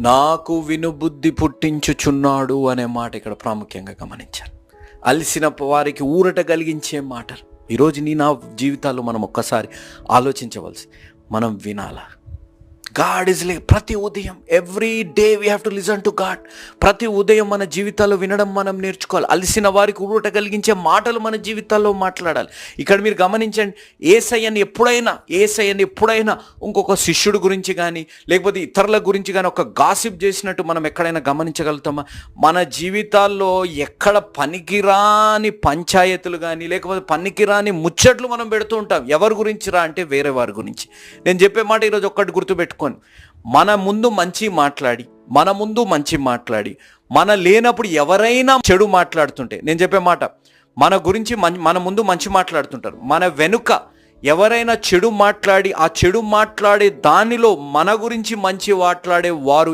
నాకు వినుబుద్ధి పుట్టించుచున్నాడు అనే మాట ఇక్కడ ప్రాముఖ్యంగా గమనించాలి. అలసిన వారికి ఊరట కలిగించే మాటలు ఈరోజు నా జీవితాల్లో మనం ఒక్కసారి ఆలోచించవలసి, మనం వినాలా? గాడ్ ఈజ్ లైక్ ప్రతి ఉదయం every day we have to listen to God. ప్రతి ఉదయం మన జీవితాల్లో వినడం మనం నేర్చుకోవాలి. అలసిన వారికి ఊరట కలిగించే మాటలు మన జీవితాల్లో మాట్లాడాలి. ఇక్కడ మీరు గమనించండి, యేసయ్యని ఎప్పుడైనా ఇంకొక శిష్యుడు గురించి కానీ లేకపోతే ఇతరుల గురించి కానీ ఒక గాసిప్ చేసినట్టు మనం ఎక్కడైనా గమనించగలుగుతామా? మన జీవితాల్లో ఎక్కడ పనికిరాని పంచాయతీలు కానీ లేకపోతే పనికిరాని ముచ్చట్లు మనం పెడుతూ ఉంటాం. ఎవరి గురించి రా అంటే వేరే వారి గురించి. నేను చెప్పే మాట ఈరోజు ఒక్కటి గుర్తుపెట్టుకోండి, మన ముందు మంచి మాట్లాడి మన లేనప్పుడు ఎవరైనా చెడు మాట్లాడుతుంటే, నేను చెప్పే మాట, మన గురించి మన ముందు మంచి మాట్లాడుతుంటారు, మన వెనుక ఎవరైనా చెడు మాట్లాడి ఆ చెడు మాట్లాడే దానిలో మన గురించి మంచి మాట్లాడే వారు